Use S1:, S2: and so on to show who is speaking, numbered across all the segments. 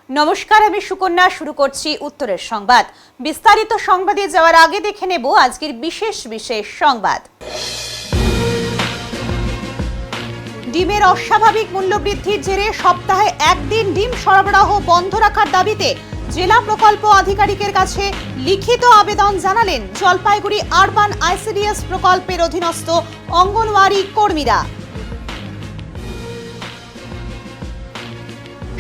S1: নমস্কার, আমি সুকন্যা। শুরু করছি উত্তরের সংবাদ। বিস্তারিত সংবাদে যাওয়ার আগে দেখে নেব আজকের বিশেষ সংবাদ। ডিমের অস্বাভাবিক মূল্যবৃদ্ধির জেরে সপ্তাহে একদিন ডিম সরবরাহ বন্ধ রাখার দাবিতে জেলা প্রকল্প আধিকারিকের কাছে লিখিত আবেদন জানালেন জলপাইগুড়ি আরবান আইসিডিএস প্রকল্পের অধীনস্থ অঙ্গনওয়াড়ি কর্মীরা।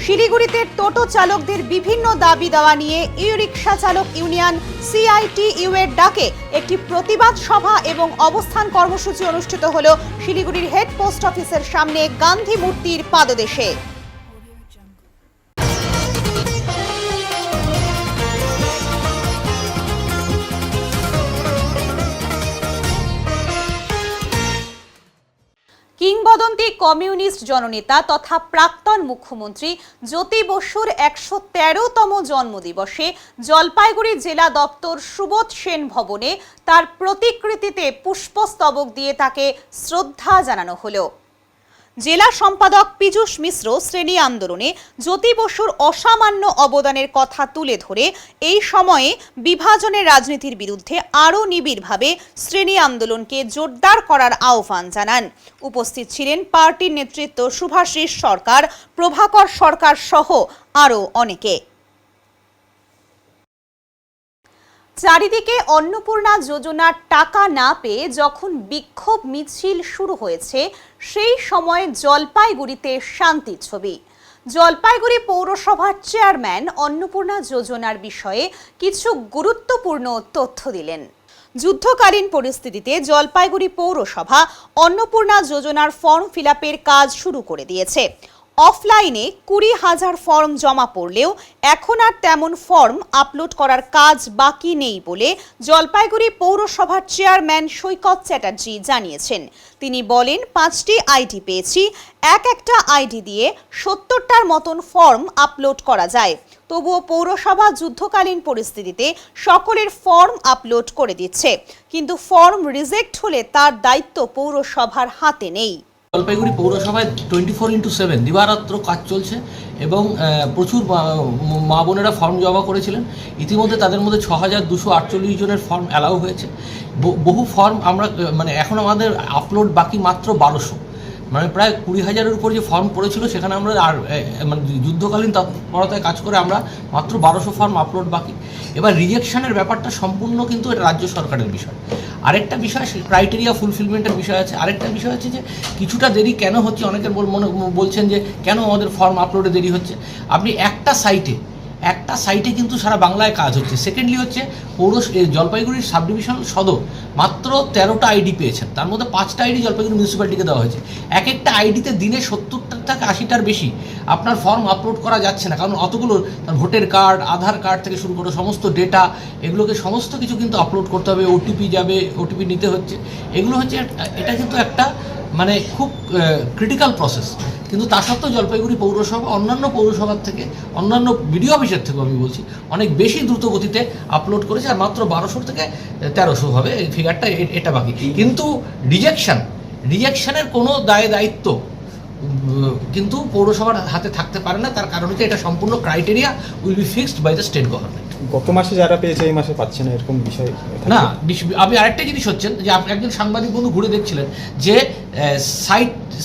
S1: শিলিগুড়িতে টোটো চালকদের বিভিন্ন দাবি দেওয়া নিয়ে ই রিক্সা চালক ইউনিয়ন সিআইটিইউ এর ডাকে একটি প্রতিবাদ সভা এবং অবস্থান কর্মসূচি অনুষ্ঠিত হলো শিলিগুড়ির হেড পোস্ট অফিসের সামনে গান্ধী মূর্তির পাদদেশে। কিংবদন্তি কমিউনিস্ট জননেতা তথা প্রাক্তন মুখ্যমন্ত্রী জ্যোতি বসুর ১১৩তম জন্মদিবসে জলপাইগুড়ি জেলা দপ্তর সুবোধ সেন ভবনে তার প্রতিকৃতিতে পুষ্পস্তবক দিয়ে তাকে শ্রদ্ধা জানানো হলো। জেলা সম্পাদক পীযূষ মিশ্র শ্রেণী আন্দোলনে জ্যোতি বসুর অসামান্য অবদানের কথা তুলে ধরে এই সময়ে বিভাজনের রাজনীতির বিরুদ্ধে আরও নিবিড়ভাবে শ্রেণী আন্দোলনকে জোরদার করার আহ্বান জানান। উপস্থিত ছিলেন পার্টির নেতৃত্ব শুভাশিস সরকার, প্রভাকর সরকার সহ আরও অনেকে। চারিদিকে অন্নপূর্ণা যোজনার টাকা না পেয়ে যখন বিক্ষোভ মিছিল শুরু হয়েছে, সেই সময় জলপাইগুড়িতে শান্তির ছবি। জলপাইগুড়ি পৌরসভার চেয়ারম্যান অন্নপূর্ণা যোজনার বিষয়ে কিছু গুরুত্বপূর্ণ তথ্য দিলেন। যুদ্ধকালীন পরিস্থিতিতে জলপাইগুড়ি পৌরসভা অন্নপূর্ণা যোজনার ফর্ম ফিলআপের কাজ শুরু করে দিয়েছে। অফলাইনে ২০,০০০ ফর্ম জমা পড়লেও এখন আর তেমন ফর্ম আপলোড করার কাজ বাকি নেই বলে জলপাইগুড়ি পৌরসভার চেয়ারম্যান সৈকত চ্যাটার্জি জানিয়েছেন। তিনি বলেন, ৫টি আইডি পেয়েছি, একটা আইডি দিয়ে ৭০টার মতন ফর্ম আপলোড করা যায়। তবুও পৌরসভা যুদ্ধকালীন পরিস্থিতিতে সকলের ফর্ম আপলোড করে দিচ্ছে, কিন্তু ফর্ম রিজেক্ট হলে তার দায়িত্ব পৌরসভার হাতে নেই।
S2: জলপাইগুড়ি পৌরসভায় 24/7 দিবারাত্র কাজ চলছে এবং প্রচুর মা বোনেরা ফর্ম জমা করেছিলেন। ইতিমধ্যে তাদের মধ্যে ৬,২৪৮ জনের ফর্ম অ্যালাউ হয়েছে। বহু ফর্ম আমরা এখন আমাদের আপলোড বাকি মাত্র ১২০০, প্রায় ২০,০০০-এর উপর যে ফর্ম পড়েছিল সেখানে আমরা আর যুদ্ধকালীন তৎপরতায় কাজ করে আমরা মাত্র ১২০০ ফর্ম আপলোড বাকি। এবার রিজেকশনের ব্যাপারটা সম্পূর্ণ কিন্তু এটা রাজ্য সরকারের বিষয়। আরেকটা বিষয় ক্রাইটেরিয়া ফুলফিলমেন্টের বিষয় আছে। আরেকটা বিষয় হচ্ছে যে কিছুটা দেরি কেন হচ্ছে, অনেকের বলছেন যে কেন আমাদের ফর্ম আপলোডে দেরি হচ্ছে। আপনি একটা সাইটে কিন্তু সারা বাংলায় কাজ হচ্ছে। সেকেন্ডলি হচ্ছে জলপাইগুড়ির সাব ডিভিশন সদর মাত্র ১৩টা আইডি পেয়েছেন, তার মধ্যে 5টা আইডি জলপাইগুড়ি মিউনিসিপ্যালিটিকে দেওয়া হয়েছে। একটা আইডিতে দিনে ৭০টা থেকে ৮০টার বেশি আপনার ফর্ম আপলোড করা যাচ্ছে না, কারণ অতগুলো ভোটার কার্ড, আধার কার্ড থেকে শুরু করে সমস্ত ডেটা, এগুলোকে সমস্ত কিছু কিন্তু আপলোড করতে হবে। ওটিপি যাবে, ওটিপি নিতে হচ্ছে। এগুলো হচ্ছে এটা কিন্তু একটা খুব ক্রিটিক্যাল প্রসেস। কিন্তু তা সত্ত্বেও জলপাইগুড়ি পৌরসভা অন্যান্য পৌরসভার থেকে, অন্যান্য বিডিও অফিসের থেকেও আমি বলছি অনেক বেশি দ্রুত গতিতে আপলোড করেছে। আর মাত্র ১২০০ থেকে ১৩০০ হবে এই ফিগারটা, এটা বাকি। কিন্তু রিজেকশনের কোনো দায়িত্ব কিন্তু পৌরসভার হাতে থাকতে পারে না। তার কারণ হচ্ছে এটা সম্পূর্ণ criteria will be fixed by the state government.
S3: গত মাসে যারা পেয়েছে এই মাসে পাচ্ছে না, এরকম বিষয়
S2: না। আপনি আরেকটা জিনিস হচ্ছেন যে একজন সাংবাদিক বন্ধু ঘুরে দেখছিলেন যে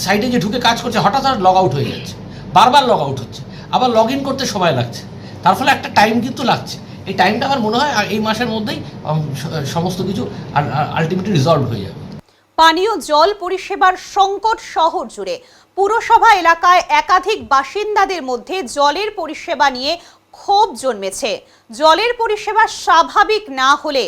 S2: সাইটে যে ঢুকে কাজ করছে হঠাৎ লগ আউট হয়ে যাচ্ছে, বারবার লগ আউট হচ্ছে, আবার লগ ইন করতে সময় লাগছে। তার ফলে একটা টাইম কিন্তু লাগছে। এই টাইমটা আমার মনে হয় এই মাসের মধ্যেই সমস্ত কিছু আলটিমেটলি রিজলভ হয়ে যাবে।
S1: পানীয় জল পরিষেবার সংকট শহর জুড়ে। পুরসভা এলাকায় একাধিক বাসিন্দাদের মধ্যে জলের পরিষেবা নিয়ে ক্ষোভ জন্মেছে। জলের পরিষেবা স্বাভাবিক না হলে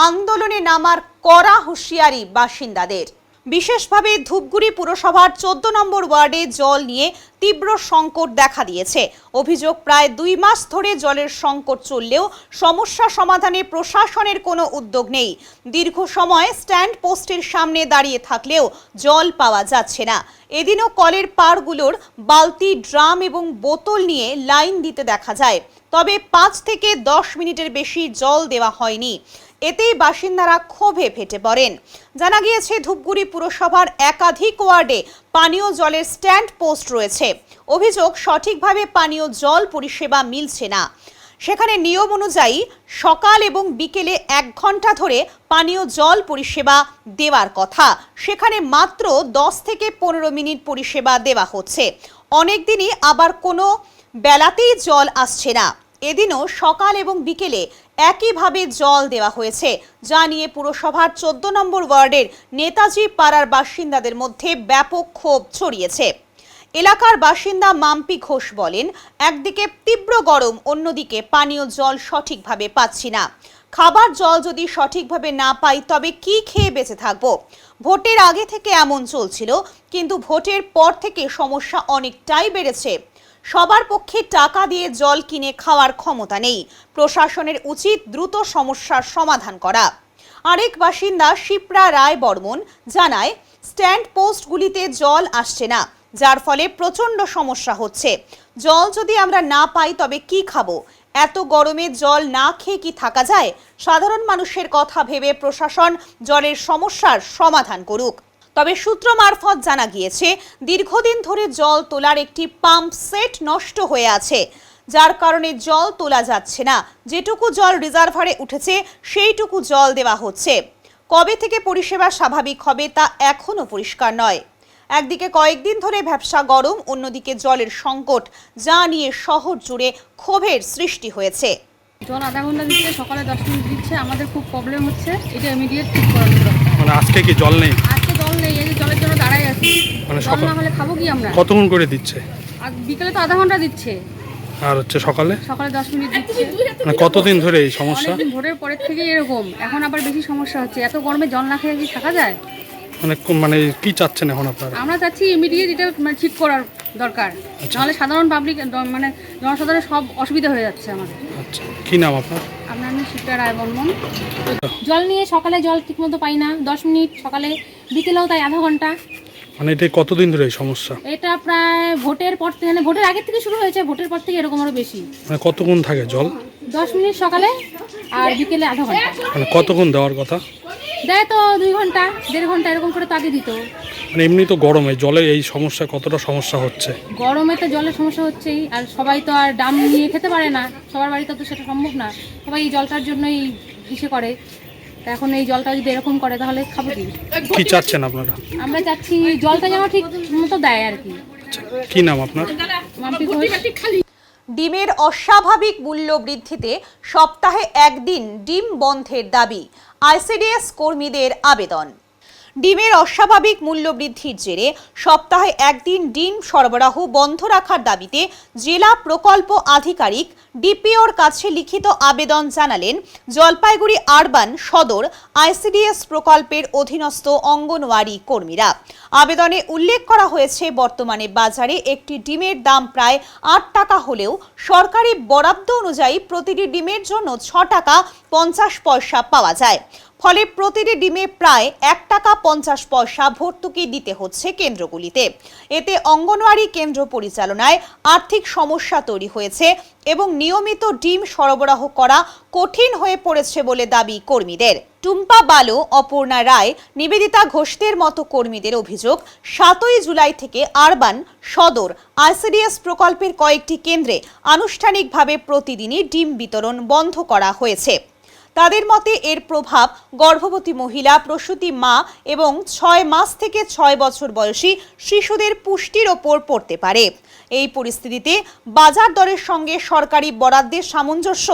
S1: আন্দোলনে নামার কড়া হুঁশিয়ারি বাসিন্দাদের। বিশেষভাবে ধূপগুড়ি পুরসভার ১৪ নম্বর ওয়ার্ডে জল নিয়ে তীব্র সংকট দেখা দিয়েছে। অভিযোগ, প্রায় ২ মাস ধরে জলের সংকট চললেও সমস্যা সমাধানে প্রশাসনের কোনো উদ্যোগ নেই। দীর্ঘ সময় স্ট্যান্ড পোস্টের সামনে দাঁড়িয়ে থাকলেও জল পাওয়া যাচ্ছে না। এদিনও কলের পাড়গুলোর বালতি, ড্রাম এবং বোতল নিয়ে লাইন দিতে দেখা যায়, তবে ৫ থেকে ১০ মিনিটের বেশি জল দেওয়া হয়নি। এতেই বাসিন্দারা ক্ষোভে ফেটে পড়েন। জানা গিয়েছে ধূপগুড়ি পুরসভার একাধিক ওয়ার্ডে পানীয় জলের স্ট্যান্ড পোস্ট রয়েছে। অভিযোগ, সঠিকভাবে পানীয় জল পরিষেবা মিলছে না। সেখানে নিয়ম অনুযায়ী সকাল এবং বিকেলে 1 ঘন্টা ধরে পানীয় জল পরিষেবা দেওয়ার কথা, সেখানে মাত্র 10 থেকে 15 মিনিট পরিষেবা দেওয়া হচ্ছে। অনেক দিনই আবার কোনো বেলাতেই জল আসছে না। এদিনও সকাল এবং বিকেলে একইভাবে জল দেওয়া হয়েছে, যা নিয়ে পুরসভার 14 নম্বর ওয়ার্ডের নেতাজি পাড়ার বাসিন্দাদের মধ্যে ব্যাপক ক্ষোভ ছড়িয়েছে। এলাকার বাসিন্দা মাম্পি ঘোষ বলেন, একদিকে তীব্র গরম, অন্যদিকে পানীয় জল সঠিকভাবে পাচ্ছি না। খাবার জল যদি সঠিকভাবে না পাই তবে কি খেয়ে বেঁচে থাকবো? ভোটের আগে থেকে এমন চলছিল, কিন্তু ভোটের পর থেকে সমস্যা অনেকটাই বেড়েছে। সবার পক্ষে টাকা দিয়ে জল কিনে খাওয়ার ক্ষমতা নেই। প্রশাসনের উচিত দ্রুত সমস্যার সমাধান করা। আরেক বাসিন্দা শিপ্রা রায় বর্মন জানায়, স্ট্যান্ড পোস্টগুলিতে জল আসছে না, যার ফলে প্রচণ্ড সমস্যা হচ্ছে। জল যদি আমরা না পাই তবে কি খাবো? এত গরমে জল না খেয়ে কি থাকা যায়? সাধারণ মানুষের কথা ভেবে প্রশাসন জলের সমস্যার সমাধান করুক। তবে সূত্র মারফত জানা গিয়েছে, দীর্ঘদিন ধরে জল তোলার একটি পাম্প সেট নষ্ট হয়ে আছে, যার কারণে জল তোলা যাচ্ছে না। যেটুকু জল রিজার্ভারে উঠেছে সেইটুকু জল দেওয়া হচ্ছে। কবে থেকে পরিষেবা স্বাভাবিক হবে তা এখনো পরিষ্কার নয়। একদিকে কয়েকদিন ধরে ভ্যাপসা গরম, অন্যদিকে জলের সংকট, যা নিয়ে শহর জুড়ে ক্ষোভের সৃষ্টি হয়েছে।
S4: জল আধা ঘন্টা দিচ্ছে, সকালে 10 মিনিট দিচ্ছে, আমাদের খুব প্রবলেম হচ্ছে। এটা ইমিডিয়েট ঠিক করানো দরকার।
S5: মানে আজকে কি জল নেই?
S4: আজকে জল নেই, এই যে জলের জন্য দাঁড়াই আছি।
S5: মানে
S4: জল না হলে খাবো কি আমরা?
S5: কতক্ষণ করে দিচ্ছে?
S4: আর বিকেলে তো আধা ঘন্টা দিচ্ছে,
S5: আর হচ্ছে সকালে
S4: সকালে 10 মিনিট দিচ্ছে।
S5: মানে কতদিন ধরে এই সমস্যা?
S4: অনেকদিন ভোরের পরের থেকে এরকম, এখন আবার বেশি সমস্যা হচ্ছে। এত গরমে জল না খেয়ে কি থাকা যায়?
S5: মানে কি চাচ্ছেন এখন আপনারা?
S4: আমরা চাচ্ছি ইমিডিয়েট এটা মানে ঠিক করার দরকার, নাহলে সাধারণ পাবলিক মানে জনসাধারণের সব অসুবিধা হয়ে যাচ্ছে আমাদের।
S5: আচ্ছা, কি নাম আপনার?
S4: আপনার নাম শিপ্রা রায় বর্মন। জল নিয়ে সকালে জল ঠিকমতো পাই না, 10 মিনিট, সকালে বিকেলেও তাই আধা ঘন্টা।
S5: মানে এটা কতদিন ধরে এই সমস্যা?
S4: এটা প্রায় ভোটের পর থেকে, মানে ভোটের আগের থেকে শুরু হয়েছে, ভোটের পর থেকে এরকম আরও বেশি।
S5: মানে কতক্ষণ থাকে জল?
S4: 10 মিনিট সকালে আর বিকেলে আধা ঘন্টা।
S5: মানে কতক্ষণ দেওয়ার কথা?
S4: দেয় তো 2 ঘন্টা, 1.5 ঘন্টা এরকম করে তো আগে দিত।
S5: মানে এমনি তো গরমে জলে এই সমস্যা, কতটা সমস্যা হচ্ছে?
S4: গরমে তো জলের সমস্যা হচ্ছেই, আর সবাই তো আর ডাম নিয়ে খেতে পারে না, সবার বাড়িতে তো সেটা সম্ভব না। সবাই এই জলটার জন্যই ইসে করে। তা এখন এই জলটা যদি এরকম করে তাহলে খাবো কি?
S5: কি চাচ্ছেন আপনারা?
S4: আমরা চাচ্ছি জলটা যেন ঠিক মতো দেয় আর কি।
S5: আচ্ছা, কি নাম আপনার?
S4: মাম্পি ঘোষ।
S1: ডিমের অস্বাভাবিক মূল্য বৃদ্ধিতে সপ্তাহে 1 দিন ডিম বন্ধের দাবি, আইসিডিএস কর্মীদের আবেদন। ডিমের অস্বাভাবিক মূল্য বৃদ্ধির জেরে সপ্তাহে 1 দিন ডিম সরবরাহ বন্ধ রাখার দাবিতে জেলা প্রকল্প আধিকারিক ডিপিওর কাছে লিখিত আবেদন জানালেন জলপাইগুড়ি আরবান সদর আইসিডিএস প্রকল্পের অধীনস্থ অঙ্গনওয়াড়ি কর্মীরা। আবেদনে উল্লেখ করা হয়েছে, বর্তমানে বাজারে একটি ডিমের দাম প্রায় 8 টাকা হলেও সরকারি বরাদ্দ অনুযায়ী প্রতিটি ডিমের জন্য 6 টাকা 50 পয়সা পাওয়া যায়। ফলে প্রতিটি ডিমে প্রায় 1 টাকা 50 পয়সা ভর্তুকি দিতে হচ্ছে কেন্দ্রগুলিতে। এতে অঙ্গনওয়াড়ি কেন্দ্র পরিচালনায় আর্থিক সমস্যা তৈরি হয়েছে এবং নিয়মিত ডিম সরবরাহ করা কঠিন হয়ে পড়েছে বলে দাবি কর্মীদের। টুম্পা বালো, অপর্ণা রায়, নিবেদিতা ঘোষদের মতো কর্মীদের অভিযোগ, 7ই জুলাই থেকে আরবান সদর আইসিডিএস প্রকল্পের কয়েকটি কেন্দ্রে আনুষ্ঠানিকভাবে প্রতিদিনই ডিম বিতরণ বন্ধ করা হয়েছে। তাদের মতে এর প্রভাব গর্ভবতী মহিলা, প্রসূতি মা এবং 6 মাস থেকে 6 বছর বয়সী শিশুদের পুষ্টির ওপর পড়তে পারে। এই পরিস্থিতিতে বাজার দরের সঙ্গে সরকারি বরাদ্দের সামঞ্জস্য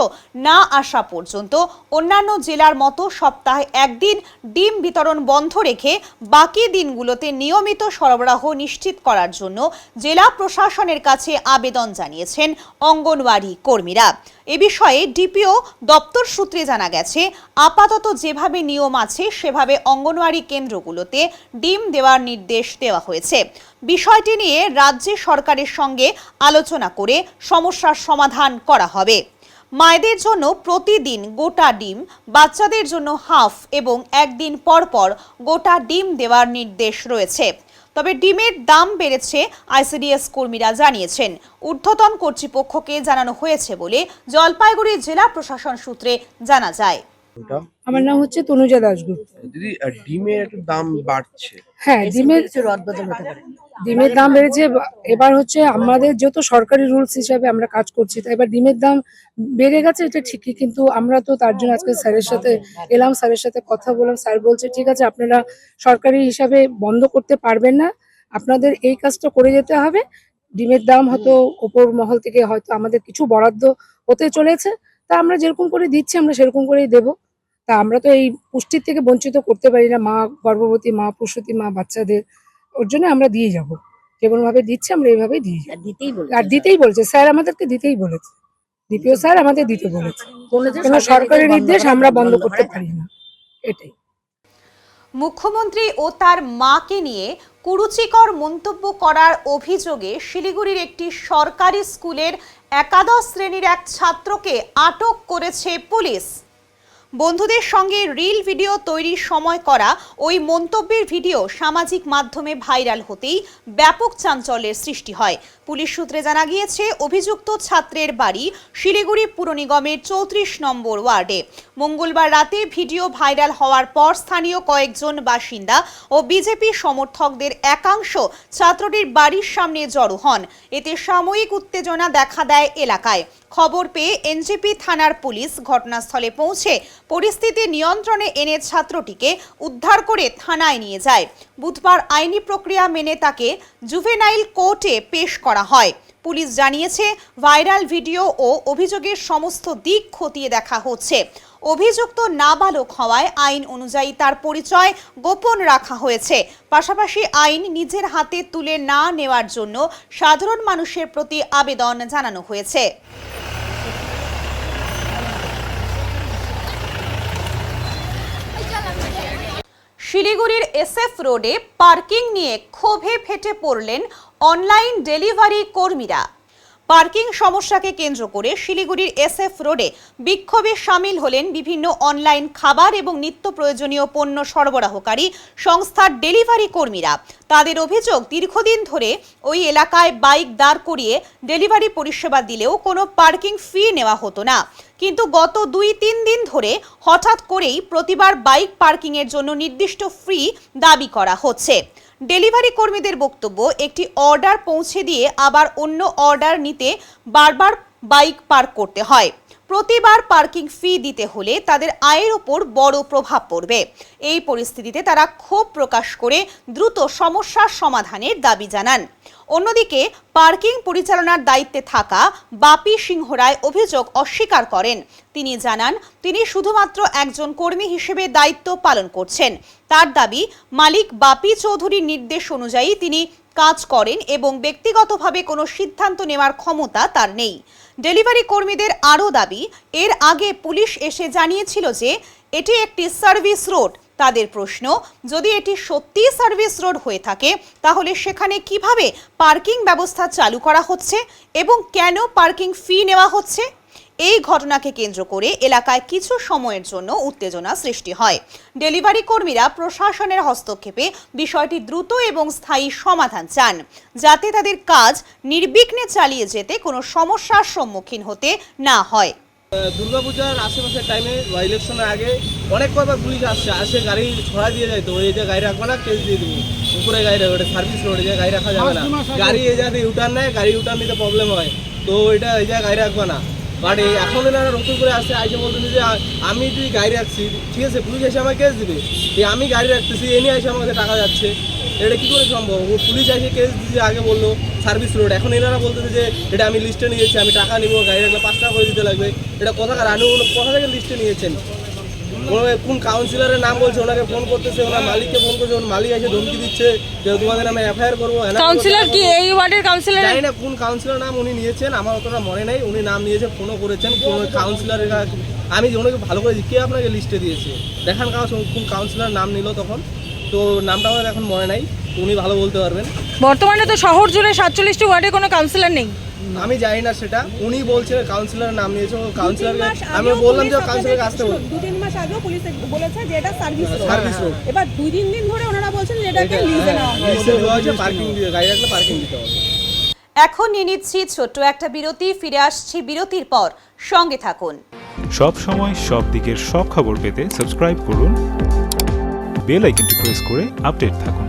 S1: না আসা পর্যন্ত অন্যান্য জেলার মতো সপ্তাহে 1 দিন ডিম বিতরণ বন্ধ রেখে বাকি দিনগুলোতে নিয়মিত সরবরাহ নিশ্চিত করার জন্য জেলা প্রশাসনের কাছে আবেদন জানিয়েছেন অঙ্গনওয়াড়ি কর্মীরা। এ বিষয়ে ডিপিও দপ্তর সূত্রে জানা গেছে, আপাতত যেভাবে নিয়ম আছে সেভাবে অঙ্গনওয়াড়ি কেন্দ্রগুলোতে ডিম দেওয়ার নির্দেশ দেওয়া হয়েছে। বিষয়টি নিয়ে রাজ্য সরকারের সঙ্গে আলোচনা করে সমস্যার সমাধান করা হবে। মায়েদের জন্য প্রতিদিন গোটা ডিম, বাচ্চাদের জন্য হাফ এবং 1 দিন পর পর গোটা ডিম দেওয়ার নির্দেশ রয়েছে। তবে ডিমের দাম বেড়েছে, আইসিডিএস কর্মীরা জানিয়েছেন। ঊর্ধ্বতন কর্তৃপক্ষকে জানানো হয়েছে বলে জলপাইগুড়ি জেলা প্রশাসন সূত্রে জানা যায়।
S6: ওটা
S7: আমার নাম হচ্ছে তনুজা দাশগুপ্ত।
S6: দিদি ডিমের একটু দাম বাড়ছে।
S7: হ্যাঁ, ডিমের দাম বেড়েছে। এবার হচ্ছে আমাদের যেহেতু সরকারি রুলস হিসাবে আমরা কাজ করছি, তাই এবার ডিমের দাম বেড়ে গেছে, এটা ঠিকই। কিন্তু আমরা তো তার জন্য আজকে স্যারের সাথে এলাম, স্যারের সাথে কথা বললাম। স্যার বলছে ঠিক আছে, আপনারা সরকারি হিসাবে বন্ধ করতে পারবেন না, আপনাদের এই কাজটা করে যেতে হবে। ডিমের দাম হয়তো ওপর মহল থেকে হয়তো আমাদের কিছু বরাদ্দ হতে চলেছে, তা আমরা যেরকম করে দিচ্ছি আমরা সেরকম করেই দেবো। তা আমরা তো এই পুষ্টির থেকে বঞ্চিত করতে পারি না, মা গর্ভবতী মা, প্রসূতি মা, বাচ্চাদের। ওর জন্য আমরা দিয়ে যাব, যেমন ভাবে দিচ্ছি আমরা এইভাবেই দিয়ে যাবো। আর দিতেই বলেছে স্যার, আমাদেরকে দিতেই বলেছে, ডিপিও স্যার আমাদের দিতে বলেছে। কোনো সরকারি নির্দেশ আমরা বন্ধ করতে পারি না, এটাই।
S1: মুখ্যমন্ত্রী ও তার মাকে নিয়ে কুরুচিকর মন্তব্য করার অভিযোগে শিলিগুড়ির একটি সরকারি স্কুলের একাদশ শ্রেণীর এক ছাত্রকে আটক করেছে পুলিশ। বন্ধুদের সঙ্গে রিল ভিডিও তৈরির সময় করা ওই মন্তব্যের ভিডিও সামাজিক মাধ্যমে ভাইরাল হতেই ব্যাপক চাঞ্চল্যের সৃষ্টি হয়। পুলিশ সূত্রে জানা গিয়েছে, অভিযুক্ত ছাত্রের বাড়ি শিলিগুড়ি পুর নিগমের 34 নম্বর ওয়ার্ডে। মঙ্গলবার রাতে ভিডিও ভাইরাল হওয়ার পর স্থানীয় কয়েকজন বাসিন্দা ও বিজেপি সমর্থকদের একাংশ ছাত্রটির বাড়ির সামনে জড়ো হন। এতে সাময়িক উত্তেজনা দেখা দেয় এলাকায়। খবর পেয়ে এনজেপি থানার পুলিশ ঘটনাস্থলে পৌঁছে পরিস্থিতি নিয়ন্ত্রণে এনে ছাত্রটিকে উদ্ধার করে থানায় নিয়ে যায়। বুধবার আইনি প্রক্রিয়া মেনে তাকে জুভেনাইল কোর্টে পেশ করা হয়। পুলিশ জানিয়েছে, ভাইরাল ভিডিও ও অভিযোগের সমস্ত দিক খতিয়ে দেখা হচ্ছে। অভিযুক্ত নাবালক হওয়ায় আইন অনুযায়ী তার পরিচয় গোপন রাখা হয়েছে। পাশাপাশি আইন নিজের হাতে তুলে না নেওয়ার জন্য সাধারণ মানুষের প্রতি আবেদন জানানো হয়েছে। শিলিগুড়ির SF রোডে পার্কিং নিয়ে ক্ষোভে ফেটে পড়লেন অনলাইন ডেলিভারি কর্মীরা। পার্কিং সমস্যাকে কেন্দ্র করে শিলিগুড়ির SF রোডে বিক্ষোভে সামিল হলেন বিভিন্ন অনলাইন খাবার এবং নিত্য প্রয়োজনীয় পণ্য সরবরাহকারী সংস্থার ডেলিভারি কর্মীরা। তাদের অভিযোগ, দীর্ঘদিন ধরে ওই এলাকায় বাইক দাঁড় করিয়ে ডেলিভারি পরিষেবা দিলেও কোনো পার্কিং ফি নেওয়া হতো না। কিন্তু গত 2-3 দিন ধরে হঠাৎ করেই প্রতিবার বাইক পার্কিংয়ের জন্য নির্দিষ্ট ফি দাবি করা হচ্ছে। ডেলিভারি কর্মীদের বক্তব্য, একটি অর্ডার পৌঁছে দিয়ে আবার অন্য অর্ডার নিতে বারবার বাইক পার্ক করতে হয়। প্রতিবার পার্কিং ফি দিতে হলে তাদের আয়ের ওপর বড় প্রভাব পড়বে। এই পরিস্থিতিতে তারা ক্ষোভ প্রকাশ করে দ্রুত সমস্যার সমাধানের দাবি জানান। অন্যদিকে পার্কিং পরিচালনার দায়িত্বে থাকা বাপি সিংহ রায় অভিযোগ অস্বীকার করেন। তিনি জানান, তিনি শুধুমাত্র একজন কর্মী হিসেবে দায়িত্ব পালন করছেন। তার দাবি, মালিক বাপি চৌধুরীর নির্দেশ অনুযায়ী তিনি কাজ করেন এবং ব্যক্তিগতভাবে কোনো সিদ্ধান্ত নেওয়ার ক্ষমতা তার নেই। ডেলিভারি কর্মীদের আরও দাবি, এর আগে পুলিশ এসে জানিয়েছিল যে এটি একটি সার্ভিস রোড। তাদের প্রশ্ন, যদি এটি সত্যি সার্ভিস রোড হয়ে থাকে তাহলে সেখানে কিভাবে পার্কিং ব্যবস্থা চালু করা হচ্ছে এবং কেন পার্কিং ফি নেওয়া হচ্ছে? এই ঘটনাকে কেন্দ্র করে এলাকায় কিছু সময়ের জন্য উত্তেজনা সৃষ্টি হয়। ডেলিভারি কর্মীরা প্রশাসনের হস্তক্ষেপে বিষয়টি দ্রুত এবং স্থায়ী সমাধান চান, যাতে তাদের কাজ নির্বিঘ্নে চালিয়ে যেতে কোনো সমস্যার সম্মুখীন হতে না হয়।
S8: দুর্গাপূজার আশেপাশের টাইমে বা ইলেকশনের আগে অনেক কয়বার পুলিশ আসে গাড়ি ছড়া দিয়ে যায়। তো এই যে গাড়ি রাখবো না, কেস দিয়ে দেবো। উপরে গাড়ি রাখবে, ওটা সার্ভিস রোড, এই যে গাড়ি রাখা যাবে না। গাড়ি এই জায়গাতে ইউটার্ন নেয়, গাড়ি ইউটার্ন নিতে প্রবলেম হয়, তো এটা এই জায়গায় গাড়ি রাখবে না। বাট এখন এনারা নতুন করে আসছে, আইসে বলতেছে যে আমি তুই গাড়ি রাখছি, ঠিক আছে, পুলিশ এসে আমাকে কেস দিবে, আমি গাড়ি রাখতেছি, এ নিয়ে এসে আমাকে টাকা যাচ্ছে, এটা কী করে সম্ভব? পুলিশ এসে কেস দিতে আগে বললো সার্ভিস রোড, এখন এনারা বলতেছে যে এটা আমি লিস্টে নিয়েছি, আমি টাকা নিবো, গাড়ি রাখলে 5 টাকা করে দিতে লাগবে। এটা কোথাকার কোথা থেকে লিস্টে নিয়েছেন? কোন কাউন্সিলরের নাম বলছে, ওনাকে ফোন করতেছে, ওনার মালিককে ফোন করছে, ওনার মালিক এসে ধমকি দিচ্ছে যে তোমাদের নামে এফআইআর করবো।
S9: কাউন্সিলর কি এই ওয়ার্ডের কাউন্সিলর?
S8: জানি না কোন কাউন্সিলর নাম উনি নিয়েছেন, আমার অতটা মনে নেই। উনি নাম নিয়েছে, ফোনও করেছেন। কোন কাউন্সিলরের আমি ওনাকে ভালো করে কে আপনাকে লিস্টে দিয়েছে দেখান, কোন কাউন্সিলর নাম নিল তখন, তো নামটা আমার এখন মনে নাই, উনি ভালো বলতে পারবেন।
S9: বর্তমানে তো শহর জুড়ে 47টি ওয়ার্ডে কোনো কাউন্সিলর নেই।
S8: আমি জানি না সেটা, উনি বলছেন কাউন্সিলরের নাম নিয়েছে। কাউন্সিলরকে আমি বললাম যে কাউন্সিলরকে আসতে বলুন।
S10: 2-3 মাস আগেও পুলিশ বলেছে যে এটা সার্ভিস
S8: রোড।
S10: এবার 2-3 দিন ধরে ওনারা বলছেন যে এটাকে লিজে নেওয়া
S8: হয়েছে, পার্কিং দিয়ে গাড়ি রাখলে পার্কিং দিতে হবে।
S1: এখন নিয়ে নিচ্ছি ছোট্ট একটা বিরতি, ফিরে আসছি বিরতির পর, সঙ্গে থাকুন।
S11: সব সময় সব দিকের সব খবর পেতে সাবস্ক্রাইব করুন, বেল আইকনটি প্রেস করে আপডেট থাকুন।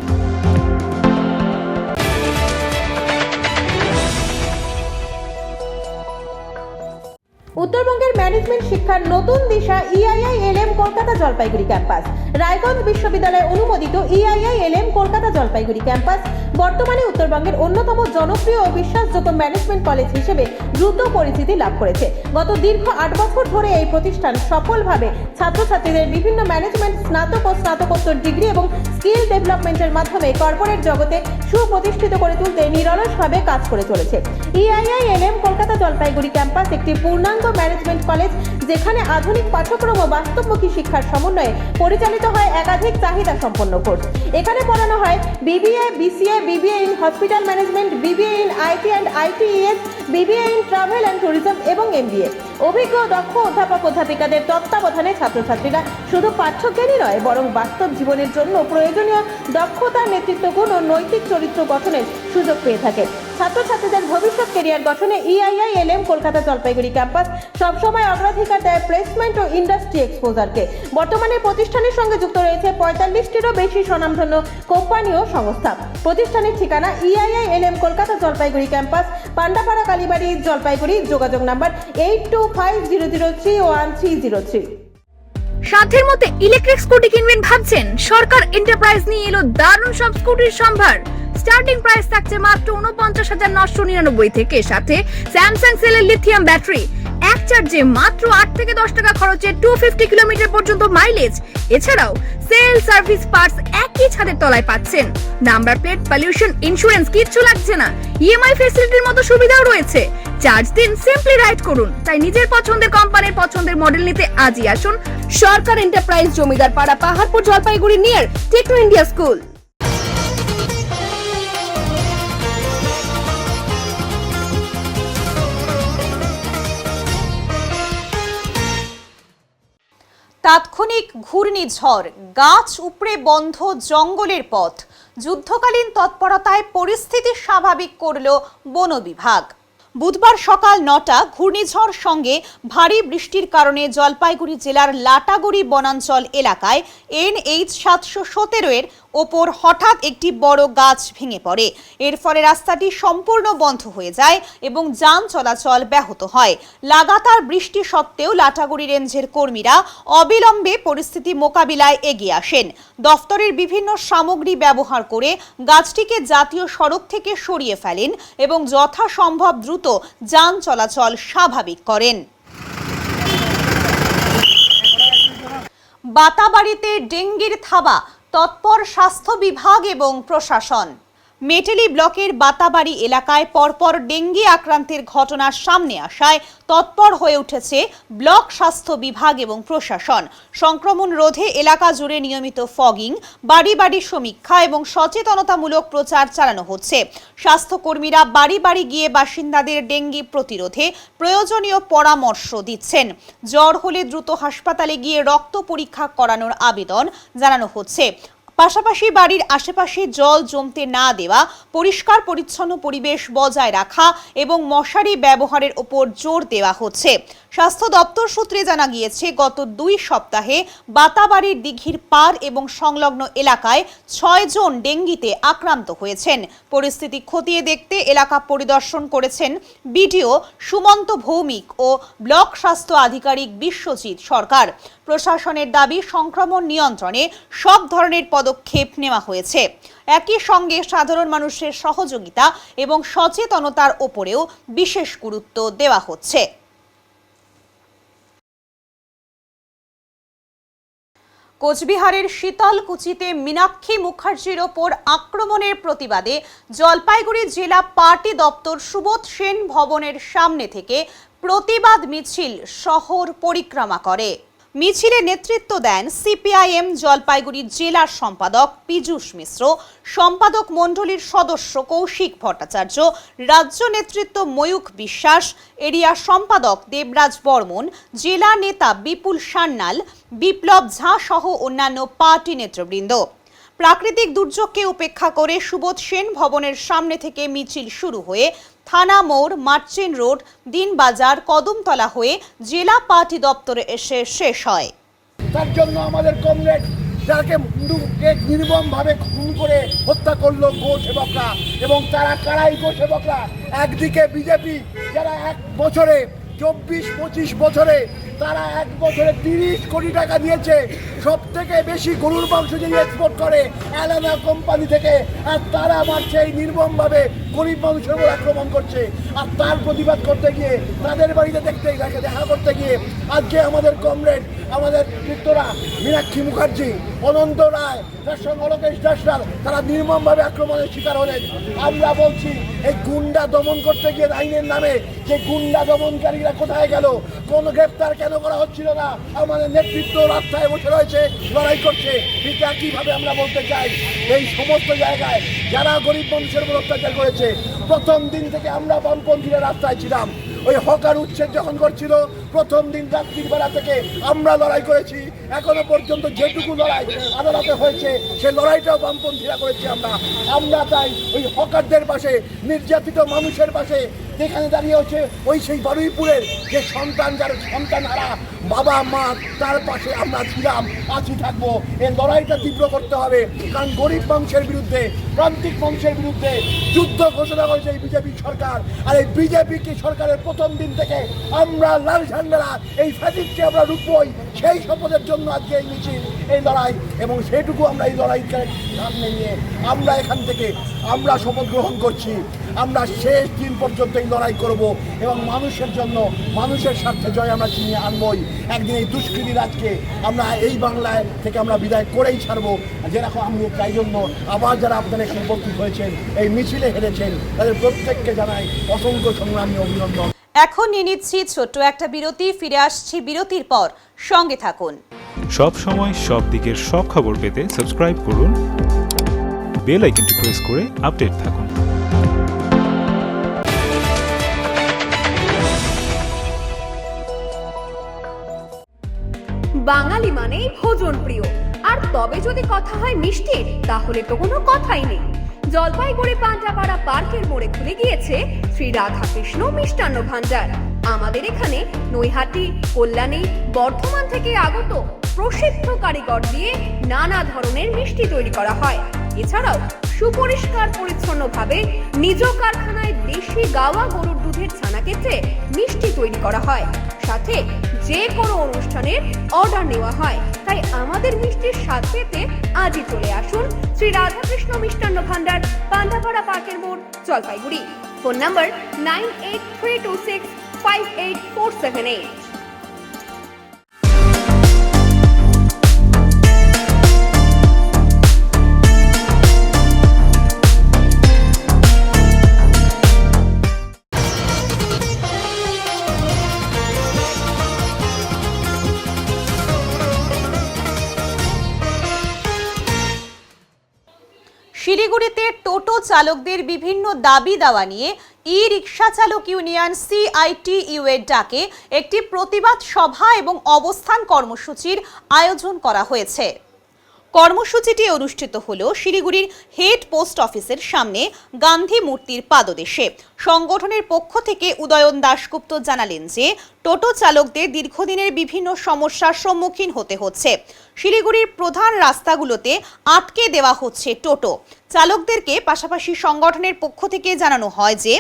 S10: উত্তরবঙ্গের ম্যানেজমেন্ট শিক্ষার নতুন দিশা EIILM কলকাতা জলপাইগুড়ি ক্যাম্পাস। রায়গঞ্জ বিশ্ববিদ্যালয় অনুমোদিত EIILM কলকাতা জলপাইগুড়ি ক্যাম্পাস বর্তমানে উত্তরবঙ্গের অন্যতম জনপ্রিয় ও বিশ্বাসযোগ্য ম্যানেজমেন্ট কলেজ হিসেবে দ্রুত পরিচিতি লাভ করেছে। গত দীর্ঘ 8 বছর ধরে এই প্রতিষ্ঠান সফলভাবে ছাত্রছাত্রীদের বিভিন্ন ম্যানেজমেন্ট স্নাতক ও স্নাতকোত্তর ডিগ্রি এবং স্কিল ডেভেলপমেন্টের মাধ্যমে কর্পোরেট জগতে সুপ্রতিষ্ঠিত করে তুলতে নিরলসভাবে কাজ করে চলেছে। EIILM কলকাতা জলপাইগুড়ি ক্যাম্পাস একটি পূর্ণাঙ্গ ম্যানেজমেন্ট কলেজ, যেখানে আধুনিক পাঠ্যক্রম ও বাস্তবমুখী শিক্ষার সমন্বয়ে পরিচালিত হয় একাধিক চাহিদা সম্পন্ন কোর্স। এখানে পড়ানো হয় BBA, BCA, BBA in hospital management, BBA in IT and ITES, BBA in travel and tourism এবং MBA। অভিজ্ঞ দক্ষ অধ্যাপক অধ্যাপিকাদের তত্ত্বাবধানে ছাত্রছাত্রীরা শুধু পাঠ্যজ্ঞানই নয়, বরং বাস্তব জীবনের জন্য প্রয়োজনীয় দক্ষতা, নেতৃত্বগুণ ও নৈতিক চরিত্র গঠনের সুযোগ পেয়ে থাকে। ছাত্রছাত্রীদের ভবিষ্যৎ ক্যারিয়ার গঠনে EIILM কলকাতা জলপাইগুড়ি ক্যাম্পাস সবসময় অগ্রাধিকার দেয় প্লেসমেন্ট ও ইন্ডাস্ট্রি এক্সপোজারকে। বর্তমানে প্রতিষ্ঠানের সঙ্গে যুক্ত রয়েছে 45টিরও বেশি স্বনামধন্য কোম্পানি ও সংস্থা। প্রতিষ্ঠানের ঠিকানা EIILM কলকাতা জলপাইগুড়ি ক্যাম্পাস, পান্ডাপাড়া, কালীবাড়ি, জলপাইগুড়ি। যোগাযোগ নাম্বার 8250031303।
S12: সাধ্যের মধ্যে ইলেকট্রিক স্কুটি কিনবেন ভাবছেন? সরকার এন্টারপ্রাইজ নিয়ে এলো দারুণ সব স্কুটির সম্ভার। স্টার্টিং প্রাইস থাকছে মাত্র 49,999 থেকে, সাথে স্যামসাং সেলের লিথিয়াম ব্যাটারি, এক চার্জে মাত্র 8 থেকে 10 টাকা খরচে 250 কিলোমিটার পর্যন্ত মাইলেজ। এছাড়াও সেল, সার্ভিস, পার্টস একই ছাদের তলায় পাচ্ছেন। নাম্বার প্লেট, পলিউশন, ইন্স্যুরেন্স কিচ্ছু লাগছে না। EMI ফ্যাসিলিটির মতো সুবিধাও রয়েছে। চার্জ দিন, সিম্পলি রাইড করুন। তাই নিজের পছন্দের কোম্পানির পছন্দের মডেল নিতে আজই আসুন সরকার enterprise, Jamidar Para, Paharpur, Jalpaiguri, near Techno India school.
S1: তাৎক্ষণিক ঘূর্ণিঝড়, গাছ উপড়ে বন্ধ জঙ্গলের পথ। যুদ্ধকালীন তৎপরতায় পরিস্থিতি স্বাভাবিক করল বন বিভাগ। বুধবার সকাল 9টা ঘূর্ণিঝড় সঙ্গে ভারী বৃষ্টির কারণে জলপাইগুড়ি জেলার লাটাগুড়ি বনাঞ্চল এলাকায় NH 717 এর ওপর হঠাৎ একটি বড় গাছ ভেঙে পড়ে। এর ফলে রাস্তাটি সম্পূর্ণ বন্ধ হয়ে যায় এবং যান চলাচল ব্যাহত হয়। লাগাতার বৃষ্টি সত্ত্বেও লাটাগুড়ি রেঞ্জের কর্মীরা অবিলম্বে পরিস্থিতি মোকাবিলায় এগিয়ে আসেন। দফতরের বিভিন্ন সামগ্রী ব্যবহার করে গাছটিকে জাতীয় সড়ক থেকে সরিয়ে ফেলেন এবং যথাসম্ভব দ্রুত যান চলাচল স্বাভাবিক করেন। বাতাবাড়িতে ডেঙ্গির থাবা, তৎপর স্বাস্থ্য বিভাগ এবং প্রশাসন। মেটেলি ব্লকের বাতাবাড়ি এলাকায় পরপর ডেঙ্গি আক্রান্তের ঘটনা সামনে আসায় তৎপর হয়ে উঠেছে ব্লক স্বাস্থ্য বিভাগ এবং প্রশাসন। সংক্রমণ রোধে এলাকা জুড়ে নিয়মিত ফগিং, বাড়ি বাড়ি সমীক্ষা এবং সচেতনতামূলক প্রচার চালানো হচ্ছে। স্বাস্থ্যকর্মীরা বাড়ি বাড়ি গিয়ে বাসিন্দাদের ডেঙ্গি প্রতিরোধে প্রয়োজনীয় পরামর্শ দিচ্ছেন। জ্বর হলে দ্রুত হাসপাতালে গিয়ে রক্ত পরীক্ষা করানোর আবেদন জানানো হচ্ছে। পাশাপাশি বাড়ির আশেপাশে জল জমতে না দেওয়া, পরিষ্কার পরিচ্ছন্ন পরিবেশ বজায় রাখা এবং মশারি ব্যবহারের ওপর জোর দেওয়া হচ্ছে। স্বাস্থ্য দপ্তর সূত্রে জানা গিয়েছে, গত 2 সপ্তাহে বাতাবাড়ির দিঘির পার এবং সংলগ্ন এলাকায় 6 জন ডেঙ্গিতে আক্রান্ত হয়েছেন। পরিস্থিতি খতিয়ে দেখতে এলাকা পরিদর্শন করেছেন বিডিও সুমন্ত ভৌমিক ও ব্লক স্বাস্থ্য আধিকারিক বিশ্বজিৎ সরকার। প্রশাসনের দাবি, সংক্রমণ নিয়ন্ত্রণে সব ধরনের পদক্ষেপ নেওয়া হয়েছে। একই সঙ্গে সাধারণ মানুষের সহযোগিতা এবং সচেতনতার ওপরেও বিশেষ গুরুত্ব দেওয়া হচ্ছে। কোচবিহারের শীতলকুচিতে মীনাক্ষী মুখার্জির ওপর আক্রমণের প্রতিবাদে জলপাইগুড়ি জেলা পার্টি দপ্তর সুবোধ সেন ভবনের সামনে থেকে প্রতিবাদ মিছিল শহর পরিক্রমা করে। মিছিলে নেতৃত্ব দেন CPIM জলপাইগুড়ি জেলার সম্পাদক পীযূষ মিশ্র, সম্পাদক মণ্ডলীর সদস্য কৌশিক ভট্টাচার্য, রাজ্য নেতৃত্ব ময়ূখ বিশ্বাস, এরিয়া সম্পাদক দেবরাজ বর্মন, জেলা নেতা বিপুল সান্যাল, বিপ্লব ঝা সহ অন্যান্য পার্টি নেতৃবৃন্দ। প্রাকৃতিক দুর্যোগকে উপেক্ষা করে সুবোধ সেন ভবনের সামনে থেকে মিছিল শুরু হয়ে থানা মোড়, মার্চেন্ট রোড, দিনবাজার, কদমতলা হয়ে জেলা পার্টি দপ্তরে এসে শেষ হয়।
S13: তার জন্য আমাদের কমরেড যাকে নির্মমভাবে খুন করে হত্যা করলো গো সেবকরা, এবং তারা কারাই গো সেবকরা। একদিকে বিজেপি যারা 1 বছরে 24-25 বছরে তারা 1 বছরে 30 কোটি টাকা দিয়েছে, সব থেকে বেশি গরুর মাংস যে এক্সপোর্ট করে অ্যালানা কোম্পানি থেকে, আর তারা মারছে এই নির্মমভাবে গরিব মানুষের উপর আক্রমণ করছে। আর তার প্রতিবাদ করতে গিয়ে, তাদের বাড়িতে দেখা করতে গিয়ে আজকে আমাদের কমরেড, আমাদের চিত্তরা, মীনাক্ষী মুখার্জি, অনন্ত রায়, তার সঙ্গে অলোকেশ দাসরা তারা নির্মমভাবে আক্রমণের শিকার হলেন। আমরা বলছি এই গুন্ডা দমন করতে গিয়ে আইনের নামে যে গুন্ডা দমনকারীরা কোথায় গেল? কোনো গ্রেপ্তার কেন করা হচ্ছিল না? আমাদের নেতৃত্ব রাস্তায় বসে রয়েছে, লড়াই করছে। এটা কিভাবে আমরা বলতে চাই, এই সমস্ত জায়গায় যারা গরিব মানুষের উপর অত্যাচার করেছে, প্রথম দিন থেকে আমরা বামপন্থীরা রাস্তায় ছিলাম। ওই হকার উচ্ছেদ যখন করছিল, প্রথম দিন রাত্রির বেলা থেকে আমরা লড়াই করেছি। এখনো পর্যন্ত যেটুকু লড়াই আদালতে হয়েছে, সে লড়াইটাও বামপন্থীরা করেছি আমরা তাই ওই হকারদের পাশে, নির্যাতিত মানুষের পাশে যেখানে দাঁড়িয়ে হচ্ছে ওই সেই বারুইপুরের যে সন্তান, যার সন্তান হারা বাবা মা, তার পাশে আমরা ছিলাম, আছি, থাকবো। এই লড়াইটা তীব্র করতে হবে, কারণ গরিব মানুষের বিরুদ্ধে, প্রান্তিক মানুষের বিরুদ্ধে যুদ্ধ ঘোষণা করেছে এই বিজেপি সরকার। আর এই বিজেপি সরকারের প্রথম দিন থেকে আমরা লাল ঝান্ডারা এই ফ্যাসিস্টকে আমরা রুখবই, সেই শপথের জন্য আজকে এই মিছিল, এই লড়াই। এবং সেটুকু আমরা এই লড়াইকে সামনে নিয়ে আমরা এখান থেকে আমরা শপথ গ্রহণ করছি, আমরা শেষ দিন পর্যন্ত এই লড়াই করব এবং মানুষের জন্য, মানুষের স্বার্থে জয় আমরা ছিনিয়ে আনবই। একদিন এই দুষ্কৃতী রাজকে আমরা এই বাংলায় থেকে আমরা বিদায় করেই ছাড়বো। যেরকম আমি তাই জন্য আবার যারা আপনারা এখানে উপস্থিত হয়েছেন, এই মিছিলে হেরেছেন, তাদের প্রত্যেককে জানাই অসংখ্য সংগ্রামী অভিনন্দন।
S1: এখন নিয়ে নিচ্ছি ছোট্ট একটা বিরতি, ফিরে আসছি বিরতির পর, সঙ্গে থাকুন।
S11: সব সময় সব দিকের সব খবর পেতে সাবস্ক্রাইব করুন, বেল আইকনটি প্রেস করে আপডেট থাকুন।
S12: বাঙালি মানেই ভোজন প্রিয়, আর তবে যদি কথা হয় মিষ্টির, তাহলে তো কোনো কথাই নেই। জলপাইগুড়ি পান্ডাপাড়া পার্কের মোড়ে খুলে গিয়েছে শ্রী রাধাকৃষ্ণ মিষ্টান্ন ভান্ডার। আমাদের এখানে নৈহাটি, কল্যাণী, বর্ধমান থেকে আগত প্রসিদ্ধ কারিগর দিয়ে নানা ধরনের মিষ্টি তৈরি করা হয়। এছাড়াও সুপরিষ্কার পরিচ্ছন্নভাবে নিজ কারখানায় দেশি গাওয়া গরুর দুধের ছানা কেটে মিষ্টি তৈরি করা হয়। সাথে যে কোনো অনুষ্ঠানের অর্ডার নেওয়া হয়। তাই আমাদের মিষ্টির স্বাদ পেতে আজই চলে আসুন শ্রী রাধাকৃষ্ণ মিষ্টান্ন ভান্ডার, পান্ডাপাড়া পার্কের মোড়, জলপাইগুড়ি। Phone number 9832658478।
S1: শিলিগুড়িতে টোটো চালকদের বিভিন্ন দাবি দাওয়া নিয়ে ই রিক্সা চালক ইউনিয়ন CITU এর ডাকে একটি প্রতিবাদ সভা এবং অবস্থান কর্মসূচির আয়োজন করা হয়েছে। কর্মসূচিটি অনুষ্ঠিত হলো শিলিগুড়ির হেড পোস্ট অফিসের সামনে গান্ধী মূর্তির পাদদেশে। সংগঠনের পক্ষ থেকে উদয়ন দাশগুপ্ত জানালেন যে টোটো চালকদের দীর্ঘদিনের বিভিন্ন সমস্যার সম্মুখীন হতে হচ্ছে। শিলিগুড়ির প্রধান রাস্তাগুলোতে আটকে দেওয়া হচ্ছে টোটো চালকদেরকে। পাশাপাশি সংগঠনের পক্ষ থেকে জানানো হয় যে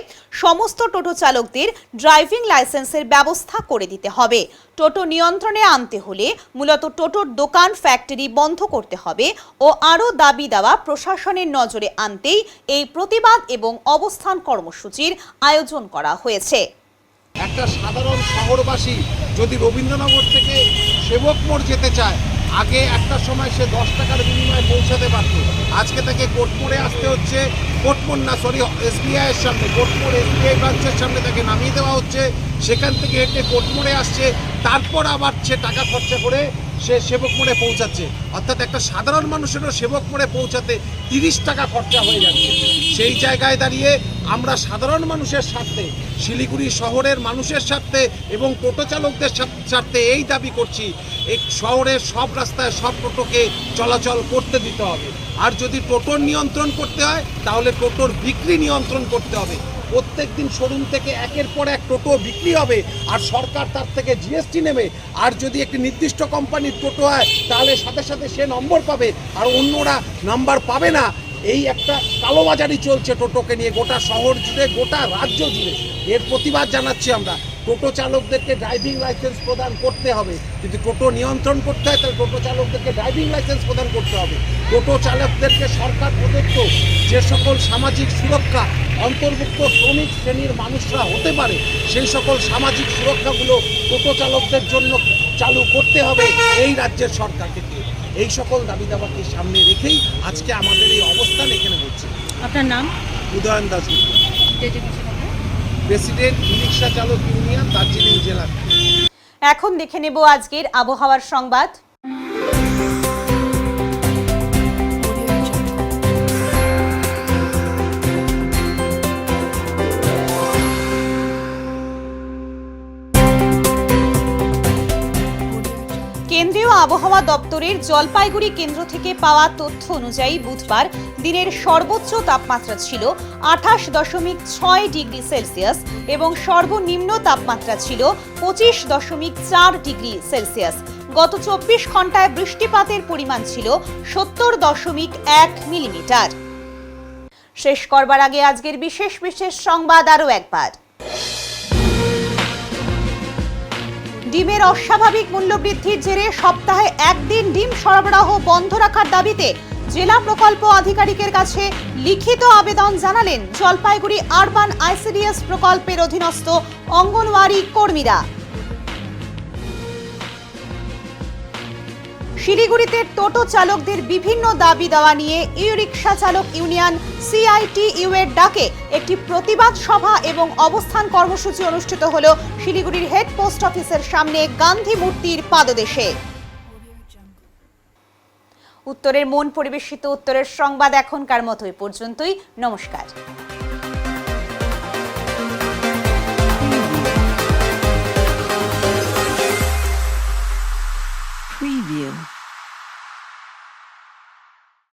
S1: সমস্ত টোটো চালকদের ড্রাইভিং লাইসেন্সের ব্যবস্থা করে দিতে হবে। টোটো নিয়ন্ত্রণে আনতে হলে মূলত টোটোর দোকান, ফ্যাক্টরি বন্ধ করতে হবে ও আরও দাবি দেওয়া প্রশাসনের নজরে আনতেই এই প্রতিবাদ এবং অবস্থান কর্মসূচির আয়োজন করা হয়েছে।
S13: একটা সাধারণ শহরবাসী যদি রবীন্দ্রনগর থেকে সেবক মোড় যেতে চায়, আগে একটা সময় সে 10 টাকার বিনিময়ে পৌঁছাতে পারত। আজকে তাকে কোটমোড়ে আসতে হচ্ছে, SBI এর সামনে, কোটমোড় SBI ব্রাঞ্চের সামনে তাকে নামিয়ে দেওয়া হচ্ছে। সেখান থেকে হেঁটে কোটমোড়ে আসছে, তারপর আবার সে টাকা খরচা করে সে সেবক মোড়ে পৌঁছাচ্ছে। অর্থাৎ একটা সাধারণ মানুষেরও সেবক মোড়ে পৌঁছাতে 30 টাকা খরচা হয়ে যাচ্ছে। সেই জায়গায় দাঁড়িয়ে আমরা সাধারণ মানুষের স্বার্থে, শিলিগুড়ি শহরের মানুষের স্বার্থে এবং টোটো চালকদের স্বার্থে এই দাবি করছি, এই শহরের সব রাস্তায় সব টোটোকে চলাচল করতে দিতে হবে। আর যদি টোটোর নিয়ন্ত্রণ করতে হয়, তাহলে টোটোর বিক্রি নিয়ন্ত্রণ করতে হবে। প্রত্যেকদিন শোরুম থেকে একের পর এক টোটো বিক্রি হবে, আর সরকার তার থেকে জিএসটি নেবে। আর যদি একটি নির্দিষ্ট কোম্পানির টোটো হয় তাহলে সাথে সাথে সে নম্বর পাবে, আর অন্যরা নাম্বার পাবে না। এই একটা কালোবাজারি চলছে টোটোকে নিয়ে গোটা শহর জুড়ে, গোটা রাজ্য জুড়ে। এর প্রতিবাদ জানাচ্ছি আমরা। টোটো চালকদেরকে ড্রাইভিং লাইসেন্স প্রদান করতে হবে। যদি টোটো নিয়ন্ত্রণ করতে হয় তাহলে টোটো চালকদেরকে ড্রাইভিং লাইসেন্স প্রদান করতে হবে। টোটো চালকদেরকে সরকার প্রদত্ত যে সকল সামাজিক সুরক্ষা অন্তর্ভুক্ত শ্রমিক শ্রেণীর মানুষরা হতে পারে, সেই সকল সামাজিক সুরক্ষাগুলো টোটো চালকদের জন্য চালু করতে হবে এই রাজ্যের সরকারকে। এই সকল দাবি দাবাকে সামনে রেখেই আজকে আমাদের এই অবস্থান এখানে হচ্ছে।
S9: আপনার নাম?
S13: উদয়ন দাস, প্রেসিডেন্ট ই রিক্সা চালক ইউনিয়ন, দার্জিলিং জেলা।
S1: এখন দেখে নেব আজকের আবহাওয়ার সংবাদ। কেন্দ্রীয় আবহাওয়া দপ্তরের জলপাইগুড়ি কেন্দ্র থেকে পাওয়া তথ্য অনুযায়ী বুধবার দিনের সর্বোচ্চ তাপমাত্রা ছিল 28.6 ডিগ্রি সেলসিয়াস এবং সর্বনিম্ন তাপমাত্রা ছিল 25.4 ডিগ্রি সেলসিয়াস। গত 24 ঘন্টায় বৃষ্টিপাতের পরিমাণ ছিল 70.1 মিলিমিটার। শেষ করবার আগে আজকের বিশেষ সংবাদ আরও একবার। ডিমের অস্বাভাবিক মূল্যবৃদ্ধির জেরে সপ্তাহে একদিন ডিম সরবরাহ বন্ধ রাখার দাবিতে জেলা প্রকল্প আধিকারিকের কাছে লিখিত আবেদন জানালেন জলপাইগুড়ি আরবান আইসিডিএস প্রকল্পের অধীনস্থ অঙ্গনওয়াড়ি কর্মীরা। শিলিগুড়িতে টোটো চালকদের বিভিন্ন দাবি দেওয়া নিয়ে ই রিক্সা চালক ইউনিয়ন সিআইটিইউ এর ডাকে একটি প্রতিবাদ সভা এবং অবস্থান কর্মসূচি অনুষ্ঠিত হলো শিলিগুড়ির হেড পোস্ট অফিসের সামনে গান্ধী মূর্তির পাদদেশে। উত্তরের মন পরিবেশিত উত্তরের সংবাদ এখনকার মতো এই পর্যন্তই। নমস্কার।
S14: Preview.